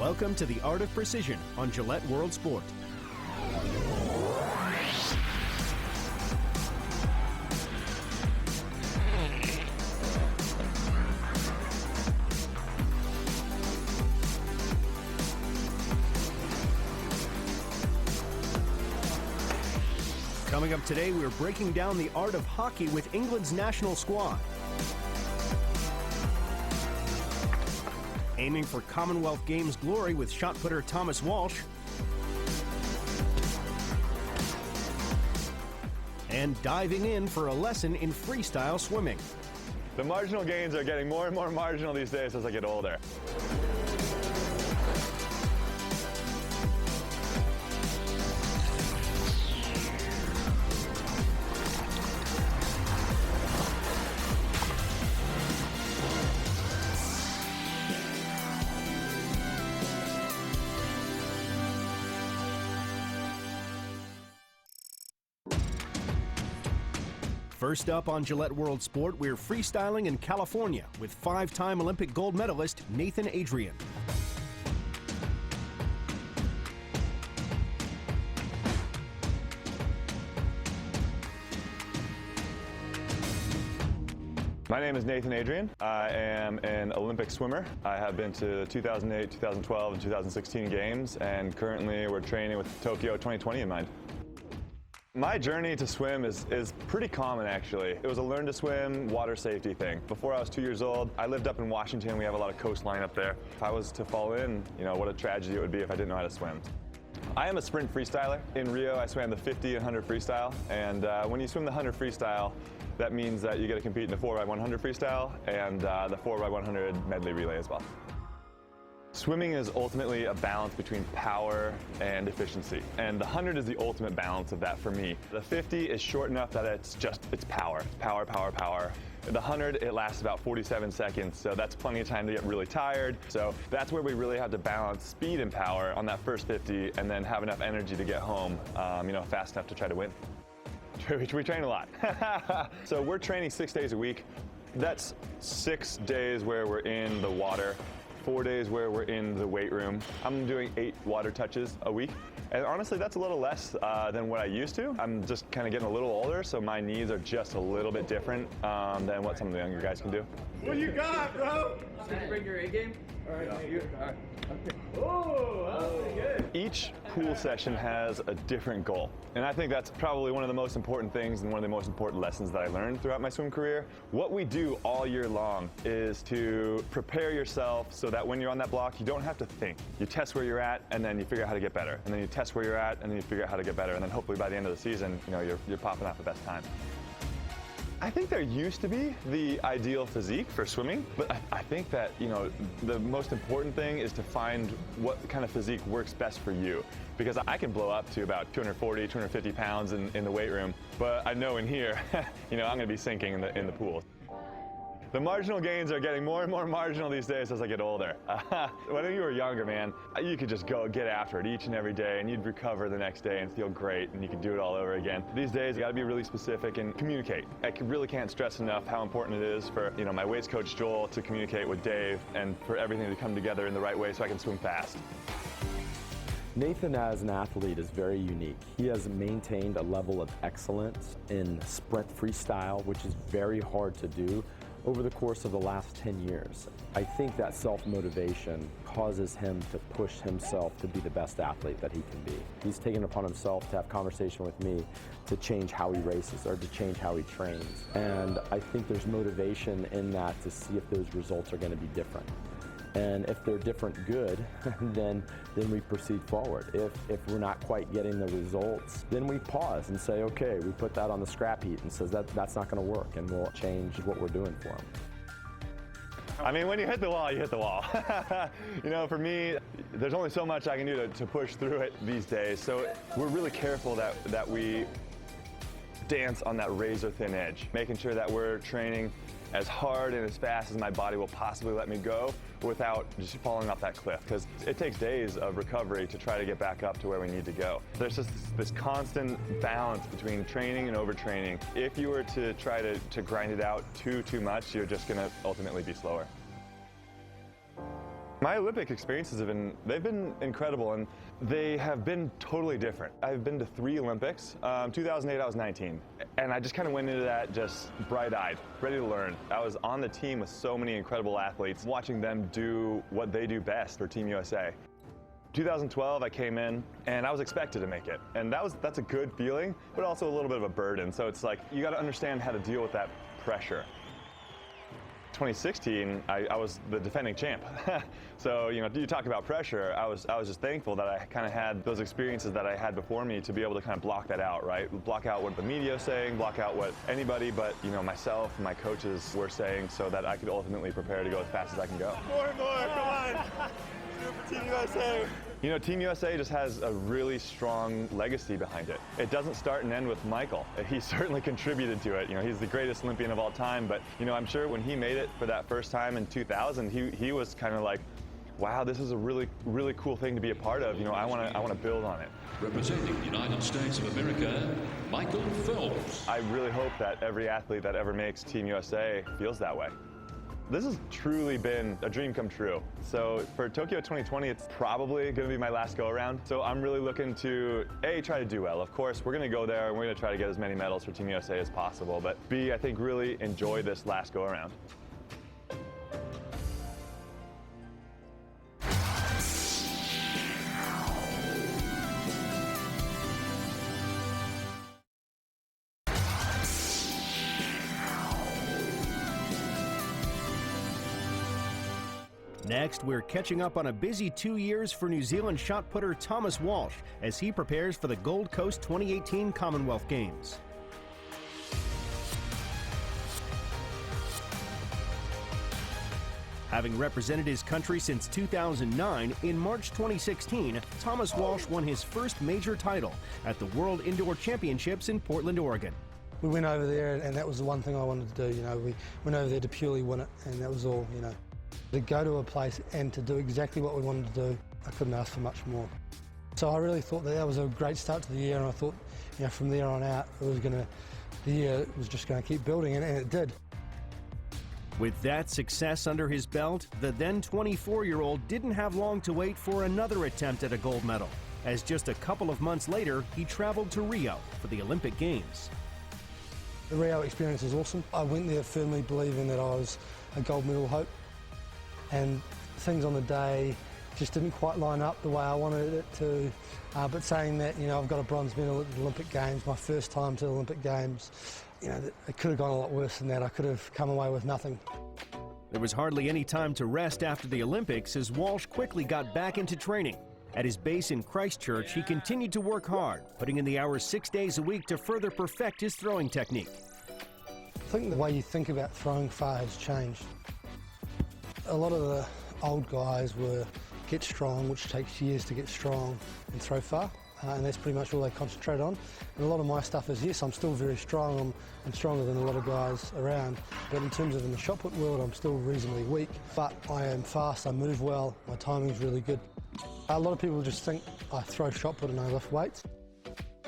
Welcome to the Art of Precision on Gillette World Sport. Coming up today, we're breaking down the art of hockey with England's national squad. Aiming for Commonwealth Games glory with shot putter Tomas Walsh. And diving in for a lesson in freestyle swimming. The marginal gains are getting more and more marginal these days as I get older. First up on Gillette World Sport, we're freestyling in California with five-time Olympic gold medalist Nathan Adrian. My name is Nathan Adrian. I am an Olympic swimmer. I have been to the 2008, 2012, and 2016 games, and currently we're training with Tokyo 2020 in mind. My journey to swim is pretty common, actually. It was a learn to swim, water safety thing. Before I was 2 years old, I lived up in Washington. We have a lot of coastline up there. If I was to fall in, what a tragedy it would be if I didn't know how to swim. I am a sprint freestyler. In Rio, I swam the 50 and 100 freestyle. And when you swim the 100 freestyle, that means that you get to compete in the 4x100 freestyle and the 4x100 medley relay as well. Swimming is ultimately a balance between power and efficiency, and the 100 is the ultimate balance of that for me. The 50 is short enough that it's power. Power, power, power. The 100, it lasts about 47 seconds, so that's plenty of time to get really tired. So that's where we really have to balance speed and power on that first 50 and then have enough energy to get home, fast enough to try to win. We train a lot. So we're training 6 days a week. That's 6 days where we're in the water, 4 days where we're in the weight room. I'm doing 8 water touches a week. And honestly, that's a little less than what I used to. I'm just kind of getting a little older, so my needs are just a little bit different than what some of the younger guys can do. What you got, bro? Did you bring your A game? All right, yeah. all right. Okay. Oh, that was pretty good. Each pool session has a different goal. And I think that's probably one of the most important things and one of the most important lessons that I learned throughout my swim career. What we do all year long is to prepare yourself so that when you're on that block, you don't have to think. You test where you're at, and then you figure out how to get better. And then you test where you're at, and then you figure out how to get better. And then hopefully by the end of the season, you're popping off the best time. I think there used to be the ideal physique for swimming, but I think that, the most important thing is to find what kind of physique works best for you. Because I can blow up to about 240, 250 pounds in the weight room, but I know in here, I'm going to be sinking in the pool. The marginal gains are getting more and more marginal these days as I get older. When you were younger, man, you could just go get after it each and every day, and you'd recover the next day and feel great, and you could do it all over again. These days, you gotta be really specific and communicate. I really can't stress enough how important it is for my weights coach Joel to communicate with Dave and for everything to come together in the right way so I can swim fast. Nathan as an athlete is very unique. He has maintained a level of excellence in sprint freestyle, which is very hard to do over the course of the last 10 years. I think that self-motivation causes him to push himself to be the best athlete that he can be. He's taken upon himself to have conversation with me to change how he races or to change how he trains. And I think there's motivation in that to see if those results are going to be different. And if they're different good, then we proceed forward. If we're not quite getting the results, then we pause and say, okay, we put that on the scrap heap and says that's not going to work, and we'll change what we're doing for them. I mean, when you hit the wall, you hit the wall. For me, there's only so much I can do to push through it these days. So we're really careful that we dance on that razor thin edge, making sure that we're training as hard and as fast as my body will possibly let me go without just falling off that cliff, because it takes days of recovery to try to get back up to where we need to go. There's just this constant balance between training and overtraining. If you were to try to grind it out too much, you're just going to ultimately be slower. My Olympic experiences they've been incredible, and they have been totally different. I've been to 3 Olympics. 2008, I was 19, and I just kind of went into that just bright-eyed, ready to learn. I was on the team with so many incredible athletes, watching them do what they do best for Team USA. 2012, I came in, and I was expected to make it, and that's a good feeling, but also a little bit of a burden. So it's like, you got to understand how to deal with that pressure. 2016, I was the defending champ. So, you talk about pressure, I was just thankful that I kind of had those experiences that I had before me to be able to kind of block that out, right? Block out what the media is saying, block out what anybody but, myself and my coaches were saying, so that I could ultimately prepare to go as fast as I can go. More, come on. Do it for Team USA. Team USA just has a really strong legacy behind it. It doesn't start and end with Michael. He certainly contributed to it. He's the greatest Olympian of all time, but, I'm sure when he made it for that first time in 2000, he was kind of like, wow, this is a really, really cool thing to be a part of. I want to build on it. Representing the United States of America, Michael Phelps. I really hope that every athlete that ever makes Team USA feels that way. This has truly been a dream come true. So for Tokyo 2020, it's probably going to be my last go-around. So I'm really looking to, A, try to do well. Of course, we're going to go there and we're going to try to get as many medals for Team USA as possible. But B, I think really enjoy this last go-around. Next, we're catching up on a busy 2 years for New Zealand shot putter Tomas Walsh as he prepares for the Gold Coast 2018 Commonwealth Games. Having represented his country since 2009, in March 2016, Tomas Walsh won his first major title at the World Indoor Championships in Portland, Oregon. We went over there and that was the one thing I wanted to do, we went over there to purely win it, and that was all, To go to a place and to do exactly what we wanted to do, I couldn't ask for much more. So I really thought that was a great start to the year, and I thought, from there on out, the year was just going to keep building, and it did. With that success under his belt, the then 24-year-old didn't have long to wait for another attempt at a gold medal, as just a couple of months later, he traveled to Rio for the Olympic Games. The Rio experience was awesome. I went there firmly believing that I was a gold medal hope. And things on the day just didn't quite line up the way I wanted it to. But saying that, I've got a bronze medal at the Olympic Games, my first time to the Olympic Games, it could have gone a lot worse than that. I could have come away with nothing. There was hardly any time to rest after the Olympics as Walsh quickly got back into training. At his base in Christchurch, he continued to work hard, putting in the hours 6 days a week to further perfect his throwing technique. I think the way you think about throwing far has changed. A lot of the old guys were get strong, which takes years to get strong and throw far, and that's pretty much all they concentrate on. And a lot of my stuff is, yes, I'm still very strong, I'm stronger than a lot of guys around, but in terms of in the shot put world, I'm still reasonably weak. But I am fast, I move well, my timing's really good. A lot of people just think I throw shot put and I lift weights.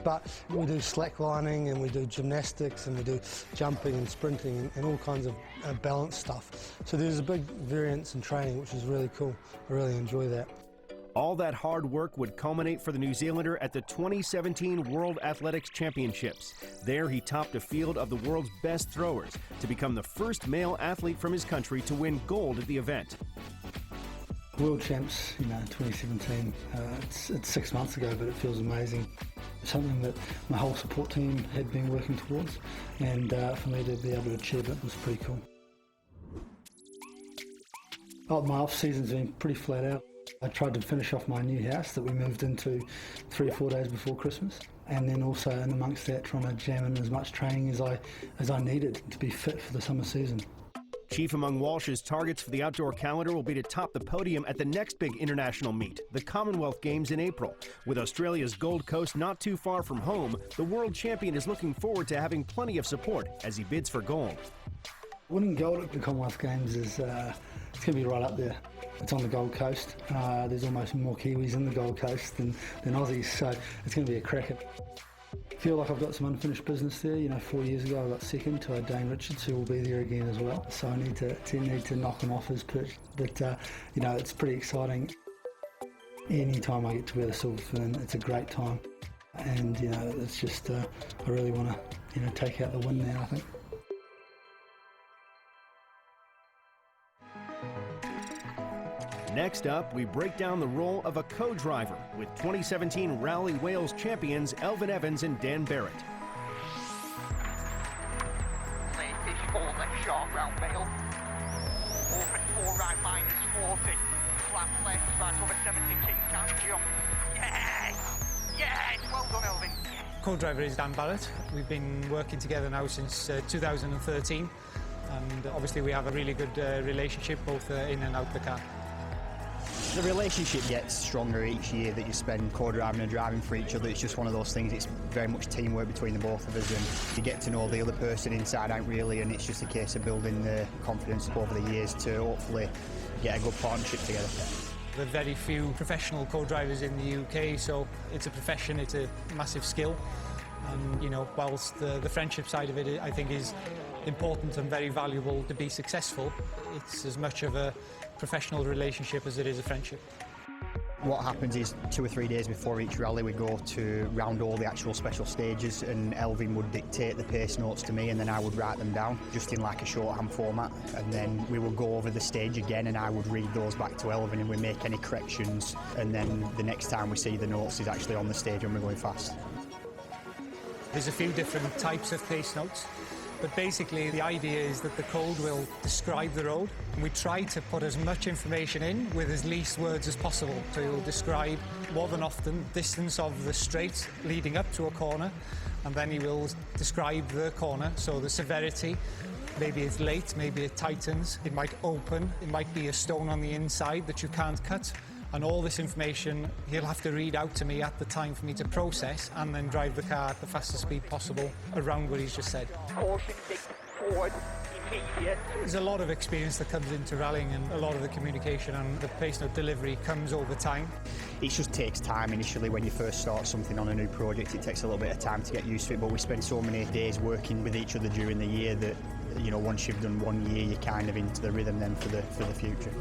But we do slacklining and we do gymnastics and we do jumping and sprinting and all kinds of balance stuff. So there's a big variance in training, which is really cool. I really enjoy that. All that hard work would culminate for the New Zealander at the 2017 World Athletics Championships. There he topped a field of the world's best throwers to become the first male athlete from his country to win gold at the event. World Champs, 2017, it's 6 months ago, but it feels amazing. Something that my whole support team had been working towards, and for me to be able to achieve it was pretty cool. My off-season's been pretty flat out. I tried to finish off my new house that we moved into 3 or 4 days before Christmas, and then also in amongst that trying to jam in as much training as I needed to be fit for the summer season. Chief among Walsh's targets for the outdoor calendar will be to top the podium at the next big international meet, the Commonwealth Games in April. With Australia's Gold Coast not too far from home, the world champion is looking forward to having plenty of support as he bids for gold. Winning gold at the Commonwealth Games is it's going to be right up there. It's on the Gold Coast. There's almost more Kiwis in the Gold Coast than Aussies, so it's going to be a cracker. I feel like I've got some unfinished business there. You know, 4 years ago I got second to Dane Richards, who will be there again as well. So I need to knock him off his perch. But you know, it's pretty exciting. Any time I get to wear the silver fin, it's a great time. And you know, it's just I really want to take out the win there, I think. Next up, we break down the role of a co-driver with 2017 Rally Wales champions Elvin Evans and Dan Barrett. Fish 4 left sharp round Bale. Open 4 right minus 40. Flat left, back over 70 King Can jump. Yes! Yes! Well done, Elvin. Co-driver is Dan Barrett. We've been working together now since 2013, and obviously we have a really good relationship both in and out the car. The relationship gets stronger each year that you spend co-driving and driving for each other. It's just one of those things. It's very much teamwork between the both of us, and you get to know the other person inside out really, and it's just a case of building the confidence over the years to hopefully get a good partnership together. There are very few professional co-drivers in the UK, so it's a profession, it's a massive skill. And you know, whilst the friendship side of it I think is important and very valuable to be successful, it's as much of a professional relationship as it is a friendship. What happens is 2 or 3 days before each rally we go to round all the actual special stages, and Elvin would dictate the pace notes to me and then I would write them down just in like a shorthand format, and then we would go over the stage again and I would read those back to Elvin and we make any corrections, and then the next time we see the notes is actually on the stage when we're going fast. There's a few different types of pace notes, but basically the idea is that the code will describe the road, and we try to put as much information in with as least words as possible. So it will describe more than often distance of the straight leading up to a corner, and then he will describe the corner, so the severity. Maybe it's late, maybe it tightens, it might open, it might be a stone on the inside that you can't cut. And all this information he'll have to read out to me at the time for me to process and then drive the car at the fastest speed possible around what he's just said. Caution, take forward, immediate. There's a lot of experience that comes into rallying, and a lot of the communication and the pace note delivery comes over time. It just takes time initially when you first start something on a new project. It takes a little bit of time to get used to it, but we spend so many days working with each other during the year that, you know, once you've done 1 year, you're kind of into the rhythm then for the future.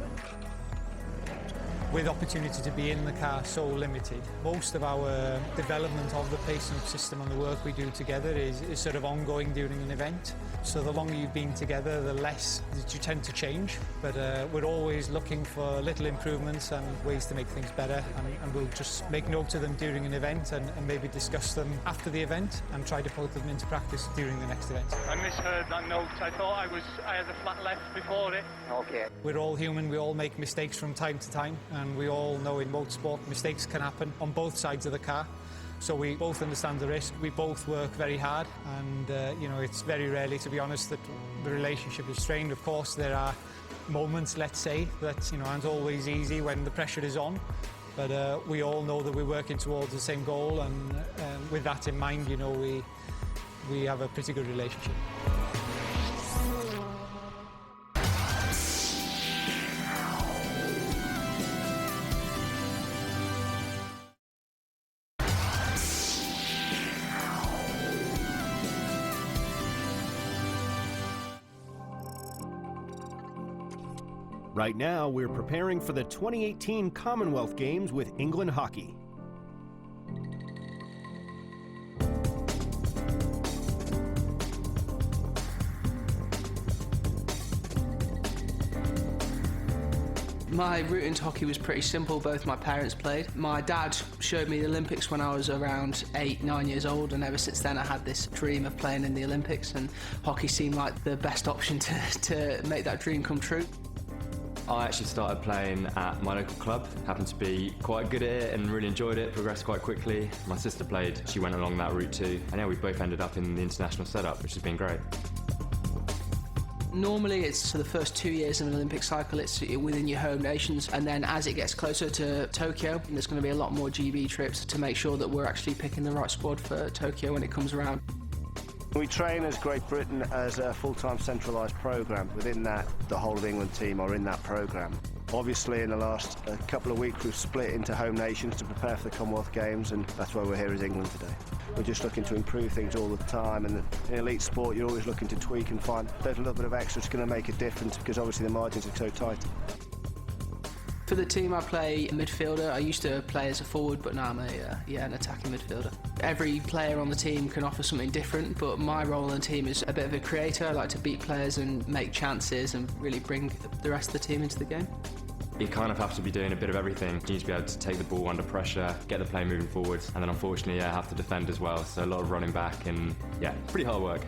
With opportunity to be in the car so limited, most of our development of the pace note system and the work we do together is sort of ongoing during an event. So the longer you've been together, the less that you tend to change. But we're always looking for little improvements and ways to make things better, and we'll just make note of them during an event and maybe discuss them after the event and try to put them into practice during the next event. I misheard that note. I thought I had a flat left before it. Okay. We're all human, we all make mistakes from time to time, and we all know in motorsport mistakes can happen on both sides of the car. So we both understand the risk, we both work very hard, and you know, it's very rarely, to be honest, that the relationship is strained. Of course, there are moments, let's say, that, you know, aren't always easy when the pressure is on, but we all know that we're working towards the same goal, and with that in mind, you know, we have a pretty good relationship. Right now, we're preparing for the 2018 Commonwealth Games with England Hockey. My route into hockey was pretty simple. Both my parents played. My dad showed me the Olympics when I was around 8, 9 years old, and ever since then I had this dream of playing in the Olympics, and hockey seemed like the best option to make that dream come true. I actually started playing at my local club, happened to be quite good at it and really enjoyed it, progressed quite quickly. My sister played, she went along that route too, and yeah, we both ended up in the international setup, which has been great. Normally it's the first 2 years of an Olympic cycle, it's within your home nations, and then as it gets closer to Tokyo, there's going to be a lot more GB trips to make sure that we're actually picking the right squad for Tokyo when it comes around. We train as Great Britain as a full-time centralised programme. Within that, the whole of England team are in that programme. Obviously, in the last couple of weeks, we've split into home nations to prepare for the Commonwealth Games, and that's why we're here as England today. We're just looking to improve things all the time, and in elite sport you're always looking to tweak and find there's a little bit of extra that's going to make a difference, because obviously the margins are so tight. For the team I play midfielder. I used to play as a forward, but now I'm an attacking midfielder. Every player on the team can offer something different, but my role in the team is a bit of a creator. I like to beat players and make chances and really bring the rest of the team into the game. You kind of have to be doing a bit of everything. You need to be able to take the ball under pressure, get the play moving forwards, and then unfortunately have to defend as well. So a lot of running back and pretty hard work.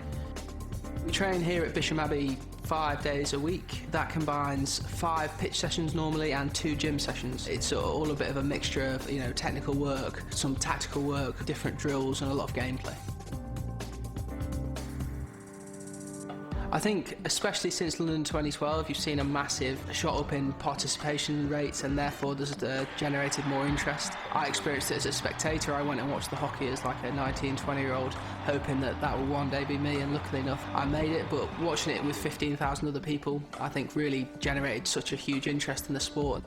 We train here at Bisham Abbey 5 days a week. That combines 5 pitch sessions normally and 2 gym sessions. It's all a bit of a mixture of technical work, some tactical work, different drills and a lot of gameplay. I think, especially since London 2012, you've seen a massive shot up in participation rates, and therefore there's generated more interest. I experienced it as a spectator. I went and watched the hockey as like a 19, 20-year-old, hoping that would one day be me, and luckily enough, I made it. But watching it with 15,000 other people, I think really generated such a huge interest in the sport.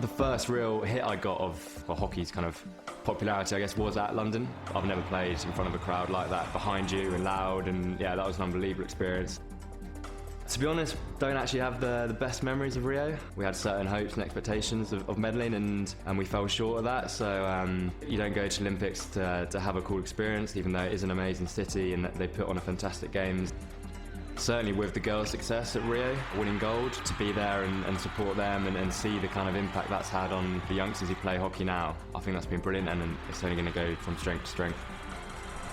The first real hit I got of hockey's kind of popularity, I guess, was at London. I've never played in front of a crowd like that, behind you and loud, and that was an unbelievable experience. To be honest, don't actually have the best memories of Rio. We had certain hopes and expectations of medaling, and we fell short of that. So you don't go to Olympics to have a cool experience, even though it is an amazing city and they put on a fantastic games. Certainly with the girls' success at Rio, winning gold, to be there and support them and see the kind of impact that's had on the youngsters who play hockey now, I think that's been brilliant, and it's only going to go from strength to strength.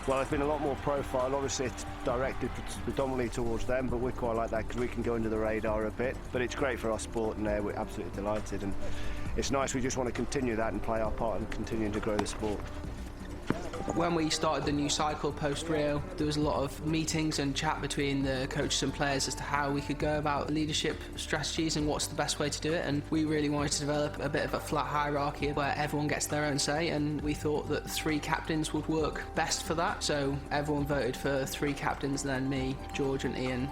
Well, there's been a lot more profile. Obviously it's directed predominantly towards them, but we quite like that because we can go under the radar a bit. But it's great for our sport, and we're absolutely delighted, and it's nice. We just want to continue that and play our part and continuing to grow the sport. When we started the new cycle post-Rio, there was a lot of meetings and chat between the coaches and players as to how we could go about leadership strategies and what's the best way to do it. And we really wanted to develop a bit of a flat hierarchy where everyone gets their own say, and we thought that 3 captains would work best for that. So everyone voted for 3 captains, then me, George and Ian.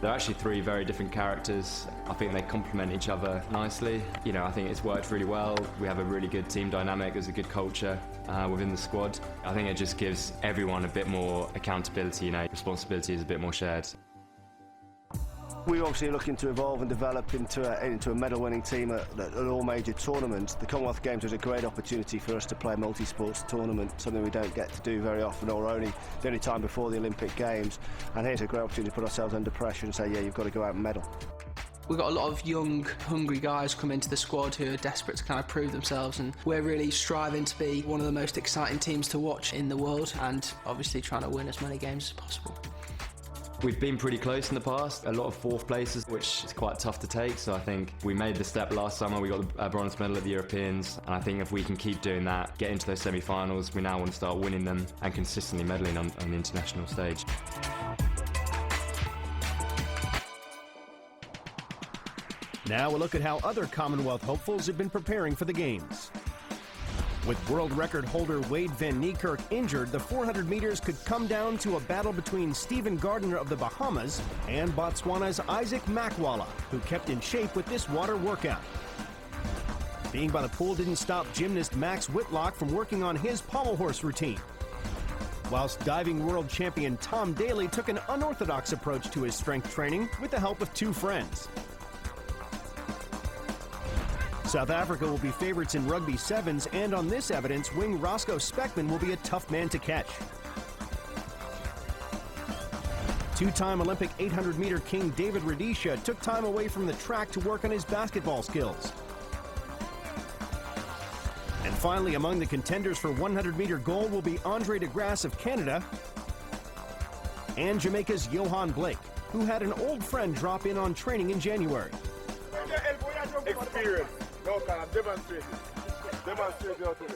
They're actually 3 very different characters. I think they complement each other nicely. I think it's worked really well. We have a really good team dynamic. There's a good culture within the squad. I think it just gives everyone a bit more accountability, responsibility is a bit more shared. We're obviously looking to evolve and develop into a medal-winning team at all major tournaments. The Commonwealth Games was a great opportunity for us to play a multi-sports tournament, something we don't get to do very often, or the only time before the Olympic Games. And here's a great opportunity to put ourselves under pressure and say, you've got to go out and medal. We've got a lot of young, hungry guys come into the squad who are desperate to kind of prove themselves, and we're really striving to be one of the most exciting teams to watch in the world, and obviously trying to win as many games as possible. We've been pretty close in the past, a lot of 4th places, which is quite tough to take. So I think we made the step last summer. We got the bronze medal at the Europeans, and I think if we can keep doing that, get into those semi-finals, we now want to start winning them and consistently medaling on the international stage. Now we'll look at how other Commonwealth hopefuls have been preparing for the Games. With world record holder Wade Van Niekerk injured, the 400 meters could come down to a battle between Stephen Gardner of the Bahamas and Botswana's Isaac Makwala, who kept in shape with this water workout. Being by the pool didn't stop gymnast Max Whitlock from working on his pommel horse routine. Whilst diving world champion Tom Daly took an unorthodox approach to his strength training with the help of 2 friends. South Africa will be favorites in rugby sevens, and on this evidence, wing Roscoe Speckman will be a tough man to catch. 2-time Olympic 800-meter king David Rudisha took time away from the track to work on his basketball skills. And finally, among the contenders for 100-meter gold will be Andre de Grasse of Canada and Jamaica's Johan Blake, who had an old friend drop in on training in January. Experience. No, demonstrate it. Demonstrate it to me.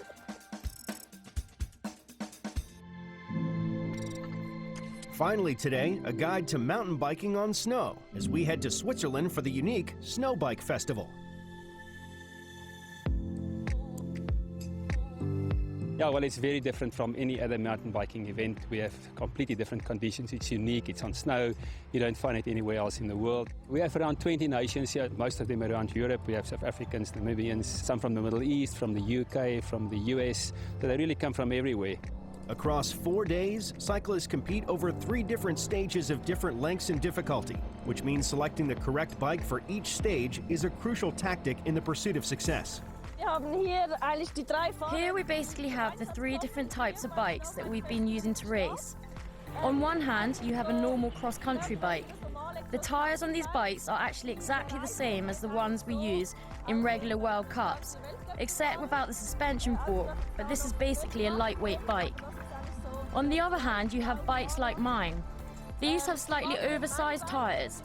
Finally today, a guide to mountain biking on snow as we head to Switzerland for the unique Snow Bike Festival. Yeah, well, it's very different from any other mountain biking event. We have completely different conditions. It's unique. It's on snow. You don't find it anywhere else in the world. We have around 20 nations here, most of them around Europe. We have South Africans, Namibians, some from the Middle East, from the UK, from the US. So they really come from everywhere. Across 4 days, cyclists compete over 3 different stages of different lengths and difficulty, which means selecting the correct bike for each stage is a crucial tactic in the pursuit of success. Here we basically have the 3 different types of bikes that we've been using to race. On one hand, you have a normal cross-country bike. The tyres on these bikes are actually exactly the same as the ones we use in regular World Cups, except without the suspension fork, but this is basically a lightweight bike. On the other hand, you have bikes like mine. These have slightly oversized tyres.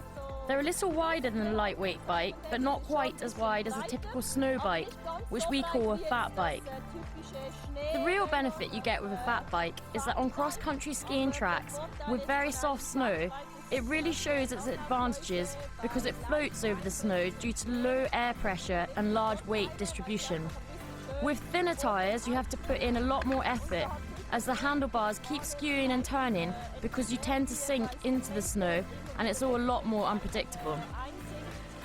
They're a little wider than a lightweight bike, but not quite as wide as a typical snow bike, which we call a fat bike. The real benefit you get with a fat bike is that on cross-country skiing tracks with very soft snow, it really shows its advantages because it floats over the snow due to low air pressure and large weight distribution. With thinner tyres, you have to put in a lot more effort as the handlebars keep skewing and turning because you tend to sink into the snow and it's all a lot more unpredictable.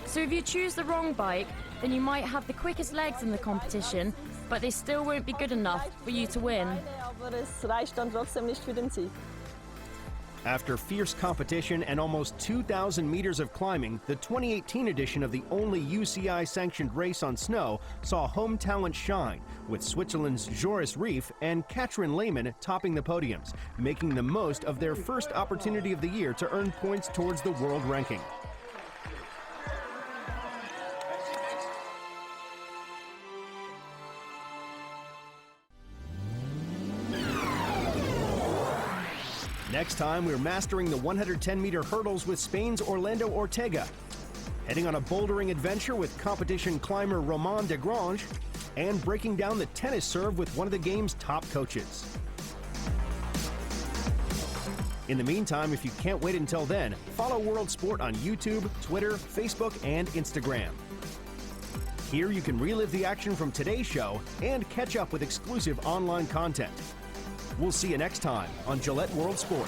So if you choose the wrong bike, then you might have the quickest legs in the competition, but they still won't be good enough for you to win. After fierce competition and almost 2,000 meters of climbing, the 2018 edition of the only UCI-sanctioned race on snow saw home talent shine, with Switzerland's Joris Rief and Katrin Lehmann topping the podiums, making the most of their first opportunity of the year to earn points towards the world ranking. Next time, we're mastering the 110-meter hurdles with Spain's Orlando Ortega, heading on a bouldering adventure with competition climber Romain Desgrange, and breaking down the tennis serve with one of the game's top coaches. In the meantime, if you can't wait until then, follow World Sport on YouTube, Twitter, Facebook, and Instagram. Here you can relive the action from today's show and catch up with exclusive online content. We'll see you next time on Gillette World Sport.